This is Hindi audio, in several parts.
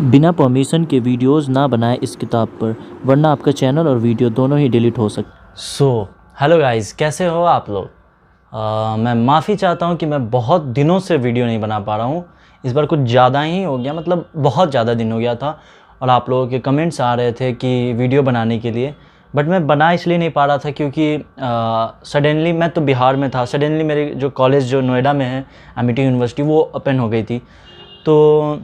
बिना परमिशन के वीडियोस ना बनाएं इस किताब पर, वरना आपका चैनल और वीडियो दोनों ही डिलीट हो सकते। हेलो गाइस, कैसे हो आप लोग। मैं माफ़ी चाहता हूँ कि मैं बहुत दिनों से वीडियो नहीं बना पा रहा हूँ। इस बार कुछ ज़्यादा ही हो गया, मतलब बहुत ज़्यादा दिन हो गया था और आप लोगों के कमेंट्स आ रहे थे कि वीडियो बनाने के लिए, बट मैं बना इसलिए नहीं पा रहा था क्योंकि सडनली मैं तो बिहार में था, सडनली मेरे जो कॉलेज जो नोएडा में है एमिटी यूनिवर्सिटी, वो ओपन हो गई थी। तो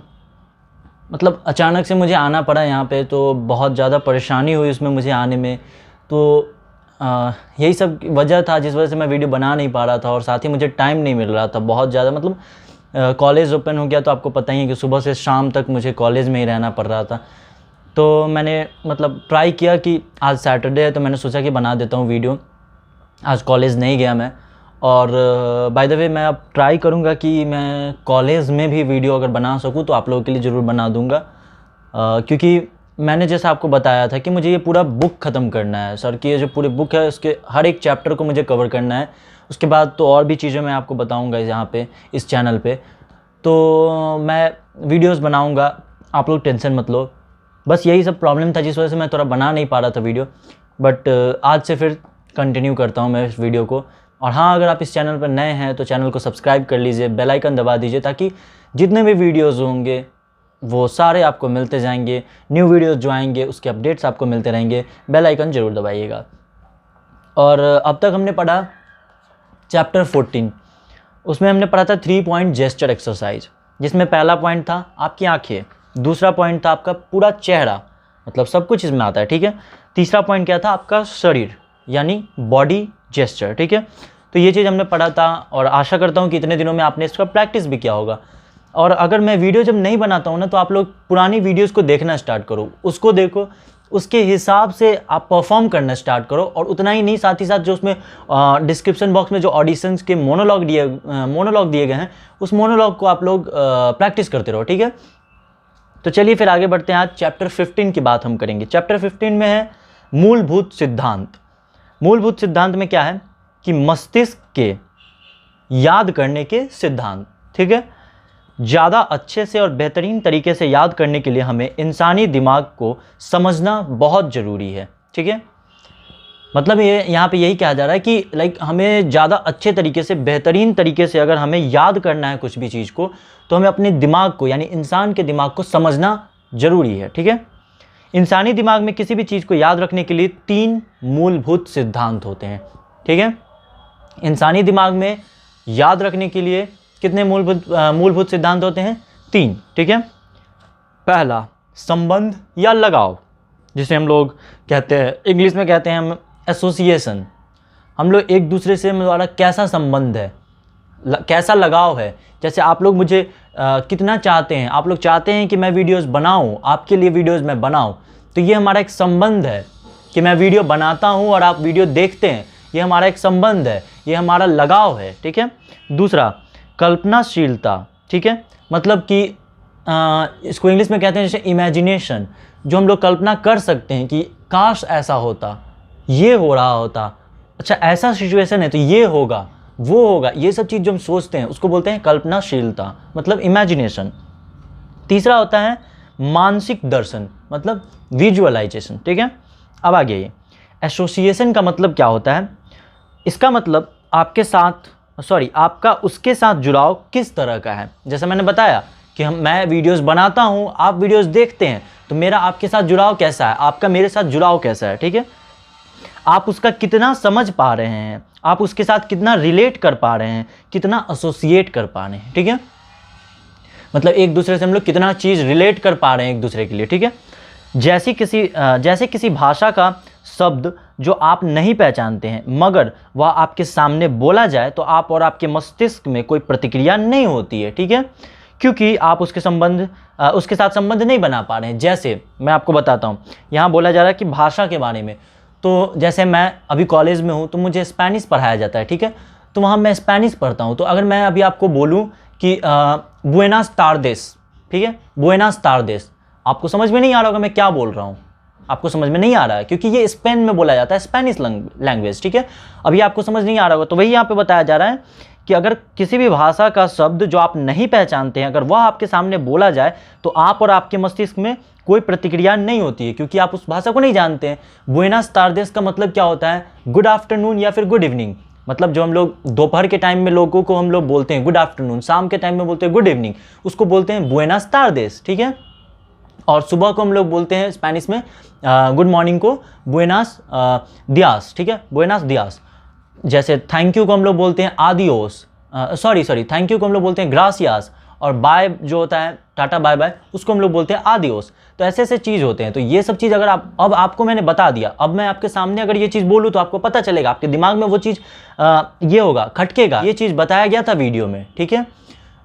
मतलब अचानक से मुझे आना पड़ा यहाँ पे, तो बहुत ज़्यादा परेशानी हुई उसमें मुझे आने में। तो यही सब वजह था जिस वजह से मैं वीडियो बना नहीं पा रहा था, और साथ ही मुझे टाइम नहीं मिल रहा था बहुत ज़्यादा। मतलब कॉलेज ओपन हो गया तो आपको पता ही है कि सुबह से शाम तक मुझे कॉलेज में ही रहना पड़ रहा था। तो मैंने मतलब ट्राई किया कि आज सैटरडे है तो मैंने सोचा कि बना देता हूँ वीडियो। आज कॉलेज नहीं गया मैं, और बाय द वे मैं अब ट्राई करूँगा कि मैं कॉलेज में भी वीडियो अगर बना सकूँ तो आप लोगों के लिए ज़रूर बना दूँगा। क्योंकि मैंने जैसा आपको बताया था कि मुझे ये पूरा बुक ख़त्म करना है सर, कि ये जो पूरी बुक है उसके हर एक चैप्टर को मुझे कवर करना है। उसके बाद तो और भी चीज़ें मैं आपको बताऊँगा यहाँ पे इस चैनल पे। तो मैं वीडियोस बनाऊँगा, आप लोग टेंशन मत लो। बस यही सब प्रॉब्लम था जिस वजह से मैं थोड़ा बना नहीं पा रहा था वीडियो, बट आज से फिर कंटिन्यू करता हूँ मैं इस वीडियो को। और हाँ, अगर आप इस चैनल पर नए हैं तो चैनल को सब्सक्राइब कर लीजिए, बेल आइकन दबा दीजिए, ताकि जितने भी वीडियोज़ होंगे वो सारे आपको मिलते जाएंगे। न्यू वीडियोज़ जो आएंगे उसके अपडेट्स आपको मिलते रहेंगे। बेल आइकन ज़रूर दबाइएगा। और अब तक हमने पढ़ा चैप्टर 14, उसमें हमने पढ़ा था 3 पॉइंट जेस्चर एक्सरसाइज, जिसमें पहला पॉइंट था आपकी आंखें, दूसरा पॉइंट था आपका पूरा चेहरा, मतलब सब कुछ इसमें आता है, ठीक है। तीसरा पॉइंट क्या था, आपका शरीर यानी बॉडी जेस्चर, ठीक है। तो ये चीज़ हमने पढ़ा था, और आशा करता हूँ कि इतने दिनों में आपने इसका प्रैक्टिस भी किया होगा। और अगर मैं वीडियो जब नहीं बनाता हूँ ना, तो आप लोग पुरानी वीडियोस को देखना स्टार्ट करो, उसको देखो, उसके हिसाब से आप परफॉर्म करना स्टार्ट करो। और उतना ही नहीं, साथ ही साथ जो उसमें डिस्क्रिप्शन बॉक्स में जो ऑडिशंस के मोनोलॉग दिए गए हैं, उस मोनोलॉग को आप लोग प्रैक्टिस करते रहो, ठीक है। तो चलिए फिर आगे बढ़ते हैं। आज चैप्टर 15 की बात हम करेंगे। चैप्टर 15 में है मूलभूत सिद्धांत। मूलभूत सिद्धांत में क्या है कि मस्तिष्क के याद करने के सिद्धांत, ठीक है। ज़्यादा अच्छे से और बेहतरीन तरीके से याद करने के लिए हमें इंसानी दिमाग को समझना बहुत ज़रूरी है, ठीक है। मतलब ये यहाँ पे यही कहा जा रहा है कि हमें ज़्यादा अच्छे तरीके से, बेहतरीन तरीके से अगर हमें याद करना है कुछ भी चीज़ को, तो हमें अपने दिमाग को यानी इंसान के दिमाग को समझना ज़रूरी है, ठीक है। इंसानी दिमाग में किसी भी चीज़ को याद रखने के लिए 3 मूलभूत सिद्धांत होते हैं, ठीक है। इंसानी दिमाग में याद रखने के लिए कितने मूलभूत सिद्धांत होते हैं? 3, ठीक है। पहला, संबंध या लगाव, जिसे हम लोग कहते हैं, इंग्लिश में कहते हैं हम एसोसिएशन। हम लोग एक दूसरे से हमारा कैसा संबंध है, कैसा लगाव है। जैसे आप लोग मुझे कितना चाहते हैं, आप लोग चाहते हैं कि मैं वीडियोस बनाऊं, आपके लिए वीडियोस मैं बनाऊं, तो ये हमारा एक संबंध है कि मैं वीडियो बनाता हूं और आप वीडियो देखते हैं। ये हमारा एक संबंध है, ये हमारा लगाव है, ठीक है। दूसरा, कल्पनाशीलता, ठीक है। मतलब कि इसको इंग्लिश में कहते हैं जैसे इमेजिनेशन, जो हम लोग कल्पना कर सकते हैं कि काश ऐसा होता, ये हो रहा होता, अच्छा ऐसा सिचुएशन है तो ये होगा, वो होगा, ये सब चीज़ जो हम सोचते हैं उसको बोलते हैं कल्पनाशीलता, मतलब इमेजिनेशन। तीसरा होता है मानसिक दर्शन, मतलब विजुअलाइजेशन, ठीक है। अब आगे ये एसोसिएशन का मतलब क्या होता है? इसका मतलब आपका उसके साथ जुड़ाव किस तरह का है। जैसे मैंने बताया कि मैं वीडियोस बनाता हूं, आप वीडियोस देखते हैं, तो मेरा आपके साथ जुड़ाव कैसा है, आपका मेरे साथ जुड़ाव कैसा है, ठीक है। आप उसका कितना समझ पा रहे हैं, आप उसके साथ कितना रिलेट कर पा रहे हैं, कितना एसोसिएट कर पा रहे हैं, ठीक है। मतलब एक दूसरे से हम लोग कितना चीज़ रिलेट कर पा रहे हैं एक दूसरे के लिए, ठीक है। जैसे किसी भाषा का शब्द जो आप नहीं पहचानते हैं, मगर वह आपके सामने बोला जाए तो आप और आपके मस्तिष्क में कोई प्रतिक्रिया नहीं होती है, ठीक है, क्योंकि आप उसके साथ संबंध नहीं बना पा रहे हैं। जैसे मैं आपको बताता हूँ, यहाँ बोला जा रहा है कि भाषा के बारे में। तो जैसे मैं अभी कॉलेज में हूँ तो मुझे स्पेनिश पढ़ाया जाता है, ठीक है। तो वहाँ मैं स्पेनिश पढ़ता हूँ। तो अगर मैं अभी आपको बोलूँ कि बुएनास तार्देस, ठीक है, बुएनास तार्देस, आपको समझ में नहीं आ रहा होगा मैं क्या बोल रहा हूँ, आपको समझ में नहीं आ रहा है, क्योंकि ये स्पेन में बोला जाता है, स्पेनिश लैंग्वेज, ठीक है। अभी आपको समझ नहीं आ रहा होगा, तो वही यहाँ पे बताया जा रहा है कि अगर किसी भी भाषा का शब्द जो आप नहीं पहचानते हैं, अगर वह आपके सामने बोला जाए तो आप और आपके मस्तिष्क में कोई प्रतिक्रिया नहीं होती है, क्योंकि आप उस भाषा को नहीं जानते हैं। बुएनास तार्देस का मतलब क्या होता है? गुड आफ्टरनून या फिर गुड इवनिंग। मतलब जो हम लोग दोपहर के टाइम में लोगों को हम लोग बोलते हैं गुड आफ्टरनून, शाम के टाइम में बोलते हैं गुड इवनिंग, उसको बोलते हैं बुएनास तार्देस, ठीक है। और सुबह को हम लोग बोलते हैं स्पेनिश में गुड मॉर्निंग को बुएनास दियास, ठीक है, बुएनास दियास। जैसे थैंक यू को हम लोग बोलते हैं आदियोस, सॉरी थैंक यू को हम लोग बोलते हैं ग्रासियास, और बाय जो होता है टाटा बाय बाय, उसको हम लोग बोलते हैं आदियोस। तो ऐसे ऐसे चीज़ होते हैं। तो ये सब चीज़ अगर अब आपको मैंने बता दिया, अब मैं आपके सामने अगर ये चीज़ बोलूँ तो आपको पता चलेगा, आपके दिमाग में वो चीज़ ये होगा, खटकेगा, ये चीज़ बताया गया था वीडियो में, ठीक है।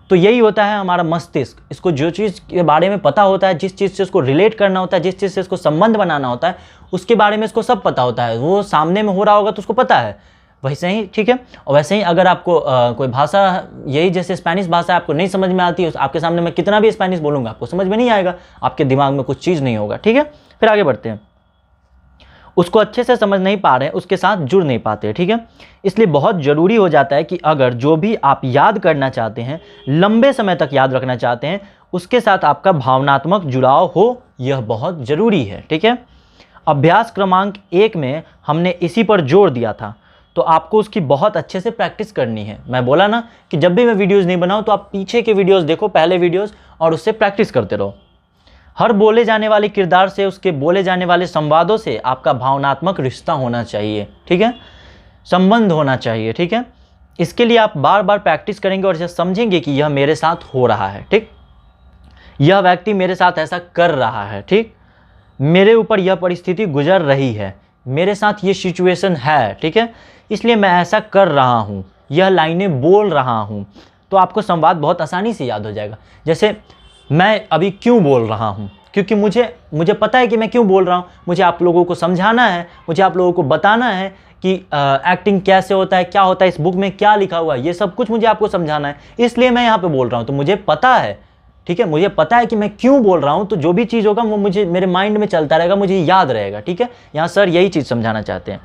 तो यही होता है हमारा मस्तिष्क। इसको जो चीज़ के बारे में पता होता है, जिस चीज़ से इसको रिलेट करना होता है, जिस चीज़ से इसको संबंध बनाना होता है, उसके बारे में इसको सब पता होता है। वो सामने में हो रहा होगा तो उसको पता है, वैसे ही, ठीक है। और वैसे ही अगर आपको कोई भाषा, यही जैसे स्पेनिश भाषा आपको नहीं समझ में आती है, आपके सामने मैं कितना भी स्पेनिश बोलूँगा आपको समझ में नहीं आएगा, आपके दिमाग में कुछ चीज़ नहीं होगा, ठीक है। फिर आगे बढ़ते हैं। उसको अच्छे से समझ नहीं पा रहे हैं, उसके साथ जुड़ नहीं पाते, ठीक है। इसलिए बहुत ज़रूरी हो जाता है कि अगर जो भी आप याद करना चाहते हैं, लंबे समय तक याद रखना चाहते हैं, उसके साथ आपका भावनात्मक जुड़ाव हो, यह बहुत ज़रूरी है, ठीक है। अभ्यास क्रमांक 1 में हमने इसी पर जोर दिया था, तो आपको उसकी बहुत अच्छे से प्रैक्टिस करनी है। मैं बोला ना कि जब भी मैं वीडियोज़ नहीं बनाऊँ तो आप पीछे के वीडियोज़ देखो, पहले वीडियोज़, और उससे प्रैक्टिस करते रहो। हर बोले जाने वाले किरदार से, उसके बोले जाने वाले संवादों से आपका भावनात्मक रिश्ता होना चाहिए, ठीक है, संबंध होना चाहिए, ठीक है। इसके लिए आप बार बार प्रैक्टिस करेंगे और जब समझेंगे कि यह मेरे साथ हो रहा है, ठीक, यह व्यक्ति मेरे साथ ऐसा कर रहा है, ठीक, मेरे ऊपर यह परिस्थिति गुजर रही है, मेरे साथ ये सिचुएशन है, ठीक है, इसलिए मैं ऐसा कर रहा हूँ, यह लाइनें बोल रहा हूँ, तो आपको संवाद बहुत आसानी से याद हो जाएगा। जैसे मैं अभी क्यों बोल रहा हूँ, क्योंकि मुझे पता है कि मैं क्यों बोल रहा हूँ, मुझे आप लोगों को समझाना है, मुझे आप लोगों को बताना है कि एक्टिंग कैसे होता है, क्या होता है, इस बुक में क्या लिखा हुआ है, ये सब कुछ मुझे आपको समझाना है, इसलिए मैं यहाँ पे बोल रहा हूँ। तो मुझे पता है, ठीक है, मुझे पता है कि मैं क्यों बोल रहा हूँ, तो जो भी चीज़ होगा वो मुझे मेरे माइंड में चलता रहेगा, मुझे याद रहेगा, ठीक है। यहाँ सर यही चीज़ समझाना चाहते हैं।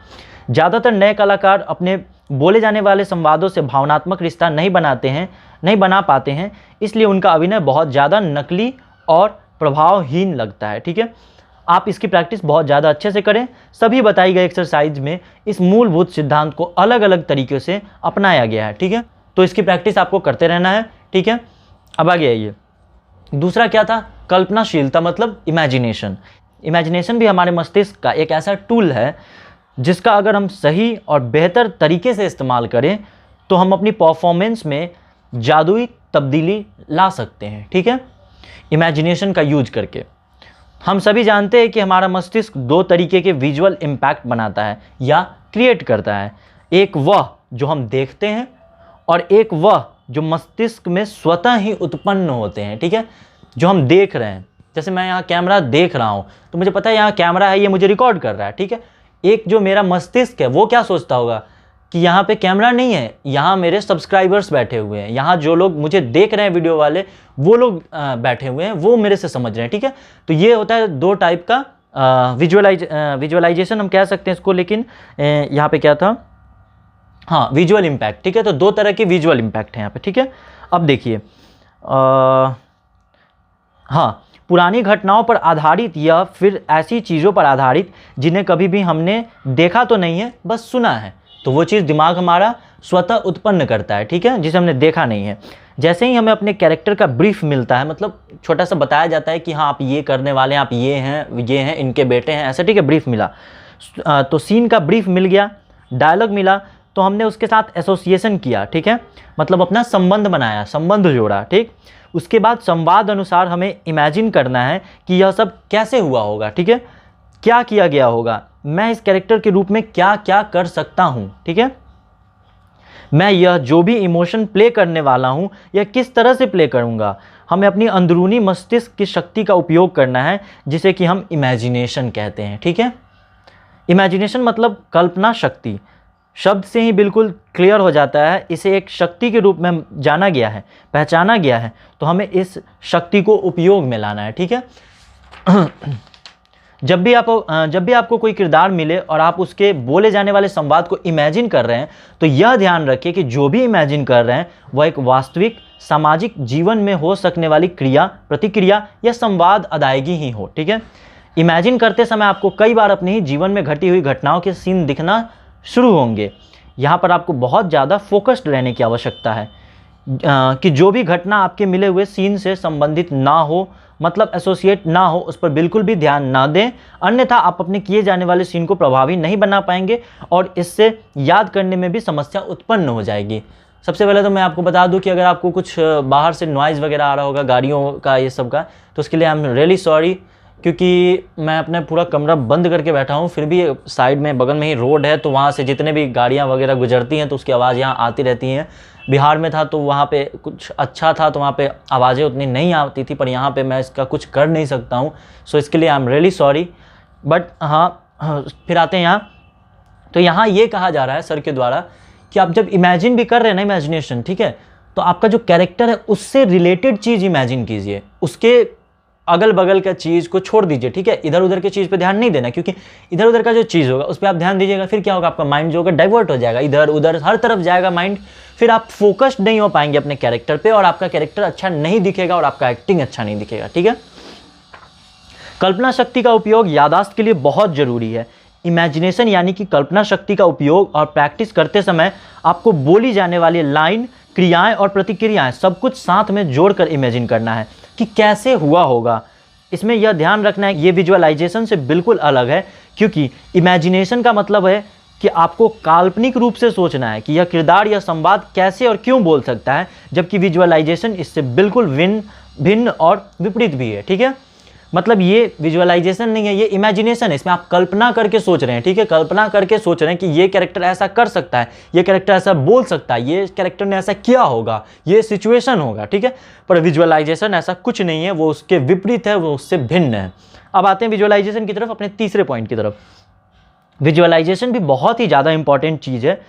ज़्यादातर नए कलाकार अपने बोले जाने वाले संवादों से भावनात्मक रिश्ता नहीं बना पाते हैं, इसलिए उनका अभिनय बहुत ज़्यादा नकली और प्रभावहीन लगता है, ठीक है। आप इसकी प्रैक्टिस बहुत ज़्यादा अच्छे से करें। सभी बताई गई एक्सरसाइज में इस मूलभूत सिद्धांत को अलग अलग तरीके से अपनाया गया है, ठीक है। तो इसकी प्रैक्टिस आपको करते रहना है, ठीक है। अब आगे आइए, दूसरा क्या था? कल्पनाशीलता, मतलब इमेजिनेशन। इमेजिनेशन भी हमारे मस्तिष्क का एक ऐसा टूल है जिसका अगर हम सही और बेहतर तरीके से इस्तेमाल करें तो हम अपनी परफॉर्मेंस में जादुई तब्दीली ला सकते हैं, ठीक है, इमेजिनेशन का यूज करके। हम सभी जानते हैं कि हमारा मस्तिष्क 2 तरीके के विजुअल इम्पैक्ट बनाता है या क्रिएट करता है। एक वह जो हम देखते हैं और एक वह जो मस्तिष्क में स्वतः ही उत्पन्न होते हैं, ठीक है, जो हम देख रहे हैं। जैसे मैं यहाँ कैमरा देख रहा हूँ तो मुझे पता है यहाँ कैमरा है, ये मुझे रिकॉर्ड कर रहा है, ठीक है। एक जो मेरा मस्तिष्क है वो क्या सोचता होगा कि यहाँ पे कैमरा नहीं है, यहाँ मेरे सब्सक्राइबर्स बैठे हुए हैं, यहाँ जो लोग मुझे देख रहे हैं वीडियो वाले, वो लोग बैठे हुए हैं, वो मेरे से समझ रहे हैं, ठीक है। तो ये होता है 2 टाइप का विजुअलाइजेशन हम कह सकते हैं इसको, लेकिन यहाँ पे क्या था, हाँ, विजुअल इम्पैक्ट, ठीक है। तो 2 तरह के विजुअल इम्पैक्ट हैं यहाँ पे, ठीक है। अब देखिए, हाँ, पुरानी घटनाओं पर आधारित या फिर ऐसी चीज़ों पर आधारित जिन्हें कभी भी हमने देखा तो नहीं है, बस सुना है, तो वो चीज़ दिमाग हमारा स्वतः उत्पन्न करता है, ठीक है, जिसे हमने देखा नहीं है। जैसे ही हमें अपने कैरेक्टर का ब्रीफ मिलता है, मतलब छोटा सा बताया जाता है कि हाँ आप ये करने वाले हैं, आप ये हैं, इनके बेटे हैं, ऐसा, ठीक है, ब्रीफ मिला, तो सीन का ब्रीफ मिल गया, डायलॉग मिला, तो हमने उसके साथ एसोसिएशन किया, ठीक है, मतलब अपना संबंध बनाया, संबंध जोड़ा, ठीक। उसके बाद संवाद अनुसार हमें इमेजिन करना है कि यह सब कैसे हुआ होगा, ठीक है, क्या किया गया होगा, मैं इस कैरेक्टर के रूप में क्या क्या कर सकता हूँ, ठीक है, मैं यह जो भी इमोशन प्ले करने वाला हूँ यह किस तरह से प्ले करूँगा। हमें अपनी अंदरूनी मस्तिष्क की शक्ति का उपयोग करना है, जिसे कि हम इमेजिनेशन कहते हैं, ठीक है। इमेजिनेशन मतलब कल्पना शक्ति, शब्द से ही बिल्कुल क्लियर हो जाता है, इसे एक शक्ति के रूप में जाना गया है, पहचाना गया है, तो हमें इस शक्ति को उपयोग में लाना है, ठीक है। जब भी आपको कोई किरदार मिले और आप उसके बोले जाने वाले संवाद को इमेजिन कर रहे हैं, तो यह ध्यान रखिए कि जो भी इमेजिन कर रहे हैं वह एक वास्तविक सामाजिक जीवन में हो सकने वाली क्रिया, प्रतिक्रिया या संवाद अदायगी ही हो। ठीक है, इमेजिन करते समय आपको कई बार अपने ही जीवन में घटी हुई घटनाओं के सीन दिखना शुरू होंगे। यहाँ पर आपको बहुत ज़्यादा फोकस्ड रहने की आवश्यकता है कि जो भी घटना आपके मिले हुए सीन से संबंधित ना हो, मतलब एसोसिएट ना हो, उस पर बिल्कुल भी ध्यान ना दें, अन्यथा आप अपने किए जाने वाले सीन को प्रभावी नहीं बना पाएंगे और इससे याद करने में भी समस्या उत्पन्न हो जाएगी। सबसे पहले तो मैं आपको बता दूं कि अगर आपको कुछ बाहर से नॉइज़ वगैरह आ रहा होगा गाड़ियों का, ये सब का, तो उसके लिए आई एम रियली सॉरी, क्योंकि मैं अपना पूरा कमरा बंद करके बैठा हूँ, फिर भी साइड में बगल में ही रोड है, तो वहाँ से जितने भी गाड़ियाँ वगैरह गुजरती हैं तो उसकी आवाज़ यहाँ आती रहती हैं। बिहार में था तो वहाँ पे कुछ अच्छा था, तो वहाँ पे आवाज़ें उतनी नहीं आती थी, पर यहाँ पे मैं इसका कुछ कर नहीं सकता हूँ, सो इसके लिए I am really sorry. But हाँ, फिर आते हैं यहाँ। तो यहाँ ये कहा जा रहा है सर के द्वारा कि आप जब इमेजिन भी कर रहे हैं ना, इमेजिनेशन, ठीक है, तो आपका जो कैरेक्टर है उससे रिलेटेड चीज़ इमेजिन कीजिए, उसके अगल बगल का चीज़ को छोड़ दीजिए। ठीक है, इधर उधर के चीज़ पे ध्यान नहीं देना, क्योंकि इधर उधर का जो चीज़ होगा उस पर आप ध्यान दीजिएगा, फिर क्या होगा, आपका माइंड जो होगा डाइवर्ट हो जाएगा, इधर उधर हर तरफ जाएगा माइंड, फिर आप फोकस्ड नहीं हो पाएंगे अपने कैरेक्टर पे और आपका कैरेक्टर अच्छा नहीं दिखेगा और आपका एक्टिंग अच्छा नहीं दिखेगा। ठीक है, कल्पना शक्ति का उपयोग याददाश्त के लिए बहुत जरूरी है। इमेजिनेशन यानी कि कल्पना शक्ति का उपयोग और प्रैक्टिस करते समय आपको बोली जाने वाली लाइन, क्रियाएं और प्रतिक्रियाएं सब कुछ साथ में जोड़कर इमेजिन करना है कि कैसे हुआ होगा। इसमें यह ध्यान रखना है कि ये विजुअलाइजेशन से बिल्कुल अलग है, क्योंकि इमेजिनेशन का मतलब है कि आपको काल्पनिक रूप से सोचना है कि यह किरदार या संवाद कैसे और क्यों बोल सकता है, जबकि विजुअलाइजेशन इससे बिल्कुल भिन्न और विपरीत भी है। ठीक है, मतलब ये विजुअलाइजेशन नहीं है, ये इमेजिनेशन है, इसमें आप कल्पना करके सोच रहे हैं। ठीक है, कल्पना करके सोच रहे हैं कि ये कैरेक्टर ऐसा कर सकता है, ये कैरेक्टर ऐसा बोल सकता है, ये कैरेक्टर ने ऐसा किया होगा, ये सिचुएशन होगा। ठीक है, पर विजुअलाइजेशन ऐसा कुछ नहीं है, वो उसके विपरीत है, वो उससे भिन्न है। अब आते हैं विजुअलाइजेशन की तरफ, अपने तीसरे पॉइंट की तरफ। विजुअलाइजेशन भी बहुत ही ज़्यादा इंपॉर्टेंट चीज़ है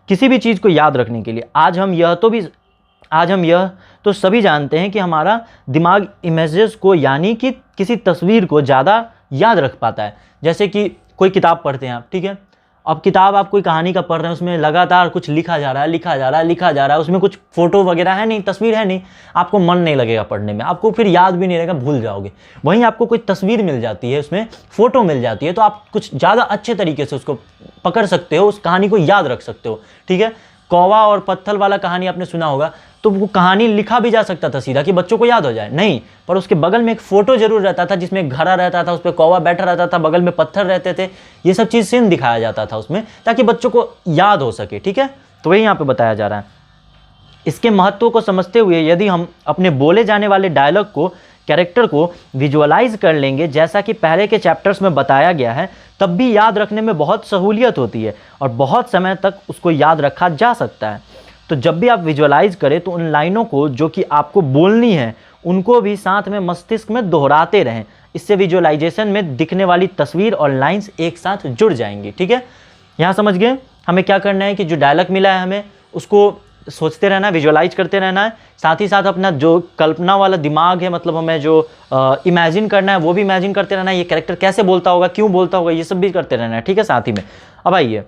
किसी भी चीज़ को याद रखने के लिए। आज हम यह तो सभी जानते हैं कि हमारा दिमाग इमेजेस को, यानी कि किसी तस्वीर को ज़्यादा याद रख पाता है। जैसे कि कोई किताब पढ़ते हैं आप, ठीक है, अब किताब आप कोई कहानी का पढ़ रहे हैं, उसमें लगातार कुछ लिखा जा रहा है, उसमें कुछ फोटो वगैरह है नहीं, तस्वीर है नहीं, आपको मन नहीं लगेगा पढ़ने में, आपको फिर याद भी नहीं रहेगा, भूल जाओगे। वहीं आपको कोई तस्वीर मिल जाती है, उसमें फोटो मिल जाती है, तो आप कुछ ज़्यादा अच्छे तरीके से उसको पकड़ सकते हो, उस कहानी को याद रख सकते हो। ठीक है, कौवा और पत्थर वाला कहानी आपने सुना होगा, तो वो कहानी लिखा भी जा सकता था सीधा कि बच्चों को याद हो जाए, नहीं, पर उसके बगल में एक फोटो जरूर रहता था जिसमें एक घड़ा रहता था, उस पर कौवा बैठा रहता था, बगल में पत्थर रहते थे, ये सब चीज़ सीन दिखाया जाता था उसमें, ताकि बच्चों को याद हो सके। ठीक है, तो वही यहाँ पे बताया जा रहा है। इसके महत्व को समझते हुए यदि हम अपने बोले जाने वाले डायलॉग को, कैरेक्टर को विजुअलाइज कर लेंगे, जैसा कि पहले के चैप्टर्स में बताया गया है, तब भी याद रखने में बहुत सहूलियत होती है और बहुत समय तक उसको याद रखा जा सकता है। तो जब भी आप विजुअलाइज करें तो उन लाइनों को जो कि आपको बोलनी है उनको भी साथ में मस्तिष्क में दोहराते रहें। इससे विजुअलाइजेशन में दिखने वाली तस्वीर और लाइंस एक साथ जुड़ जाएंगी। ठीक है, यहाँ समझ गए हमें क्या करना है कि जो डायलॉग मिला है हमें उसको सोचते रहना है, विजुअलाइज करते रहना है, साथ ही साथ अपना जो कल्पना वाला दिमाग है, मतलब हमें जो इमेजिन करना है वो भी इमेजिन करते रहना है, ये कैरेक्टर कैसे बोलता होगा, क्यों बोलता होगा, ये सब भी करते रहना है। ठीक है, साथ ही में अब आइए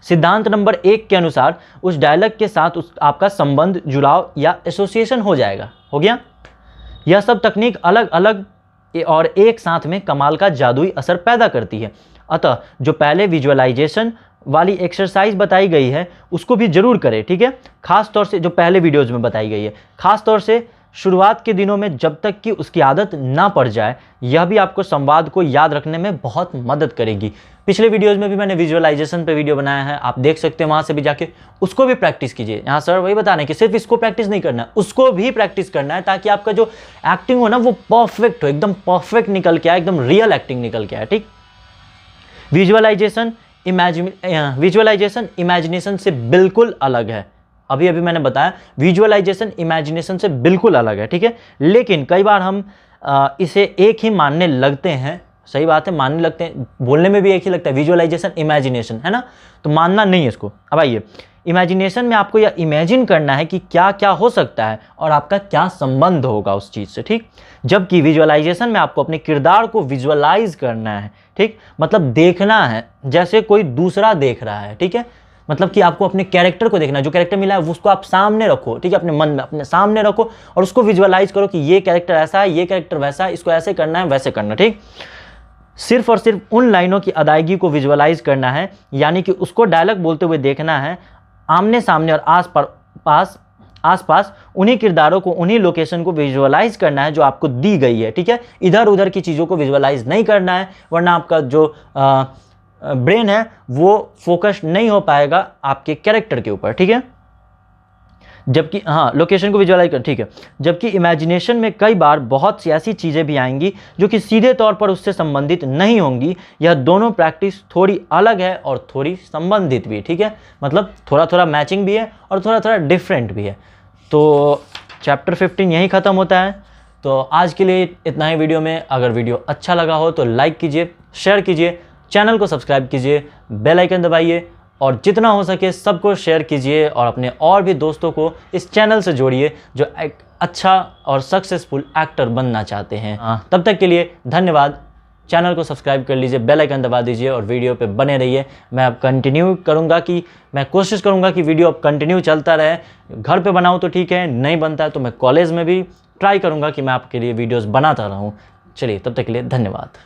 सिद्धांत नंबर 1 के अनुसार उस डायलॉग के साथ आपका संबंध, जुड़ाव या एसोसिएशन हो जाएगा। हो गया, यह सब तकनीक अलग अलग और एक साथ में कमाल का जादुई असर पैदा करती है। अतः जो पहले विजुअलाइजेशन वाली एक्सरसाइज बताई गई है उसको भी जरूर करें। ठीक है, खास तौर से जो पहले वीडियोज़ में बताई गई है, खास तौर से शुरुआत के दिनों में, जब तक कि उसकी आदत ना पड़ जाए। यह भी आपको संवाद को याद रखने में बहुत मदद करेगी। पिछले वीडियोज़ में भी मैंने विजुअलाइजेशन पे वीडियो बनाया है, आप देख सकते हैं, वहाँ से भी जाके उसको भी प्रैक्टिस कीजिए। यहाँ सर वही बता रहे हैं कि सिर्फ इसको प्रैक्टिस नहीं करना है, उसको भी प्रैक्टिस करना है, ताकि आपका जो एक्टिंग हो ना वो परफेक्ट हो, एकदम परफेक्ट निकल के आए, एकदम रियल एक्टिंग निकल के आए। ठीक, विजुअलाइजेशन इमेजिनेशन से बिल्कुल अलग है। अभी मैंने बताया विजुअलाइजेशन इमेजिनेशन से बिल्कुल अलग है। ठीक है, लेकिन कई बार हम इसे एक ही मानने लगते हैं। सही बात है, मानने लगते हैं, बोलने में भी एक ही लगता है, विजुअलाइजेशन इमेजिनेशन, है ना, तो मानना नहीं है इसको। अब आइए, इमेजिनेशन में आपको यह इमेजिन करना है कि क्या क्या हो सकता है और आपका क्या संबंध होगा उस चीज़ से, ठीक। जबकि विजुअलाइजेशन में आपको अपने किरदार को विजुअलाइज करना है, ठीक, मतलब देखना है जैसे कोई दूसरा देख रहा है, ठीक है। मतलब कि आपको अपने कैरेक्टर को देखना है, जो कैरेक्टर मिला है उसको आप सामने रखो, ठीक है, अपने मन में अपने सामने रखो और उसको विजुअलाइज करो कि ये कैरेक्टर ऐसा है, ये कैरेक्टर वैसा है, इसको ऐसे करना है, वैसे करना, ठीक। सिर्फ और सिर्फ उन लाइनों की अदायगी को विजुअलाइज करना है, यानी कि उसको डायलॉग बोलते हुए देखना है, आमने सामने और आसपास उन्हीं किरदारों को, उन्हीं लोकेशन को विजुअलाइज करना है जो आपको दी गई है, ठीक है। इधर उधर की चीज़ों को विजुअलाइज नहीं करना है, वरना आपका जो ब्रेन है वो फोकस नहीं हो पाएगा आपके कैरेक्टर के ऊपर, ठीक है। जबकि हाँ, लोकेशन को विजुअलाइज कर, ठीक है। जबकि इमेजिनेशन में कई बार बहुत सी ऐसी चीज़ें भी आएंगी जो कि सीधे तौर पर उससे संबंधित नहीं होंगी। यह दोनों प्रैक्टिस थोड़ी अलग है और थोड़ी संबंधित भी, ठीक है। मतलब थोड़ा थोड़ा मैचिंग भी है और थोड़ा थोड़ा डिफरेंट भी है। तो चैप्टर 15 यहीं ख़त्म होता है। तो आज के लिए इतना ही वीडियो में। अगर वीडियो अच्छा लगा हो तो लाइक कीजिए, शेयर कीजिए, चैनल को सब्सक्राइब कीजिए, बेल आइकन दबाइए और जितना हो सके सबको शेयर कीजिए और अपने और भी दोस्तों को इस चैनल से जोड़िए जो एक अच्छा और सक्सेसफुल एक्टर बनना चाहते हैं। तब तक के लिए धन्यवाद। चैनल को सब्सक्राइब कर लीजिए, बेल आइकन दबा दीजिए और वीडियो पे बने रहिए। मैं अब कंटिन्यू करूँगा कि मैं कोशिश करूँगा कि वीडियो अब कंटिन्यू चलता रहे। घर पे बनाऊँ तो ठीक है, नहीं बनता है तो मैं कॉलेज में भी ट्राई करूँगा कि मैं आपके लिए वीडियोज़ बनाता रहूँ। चलिए, तब तक के लिए धन्यवाद।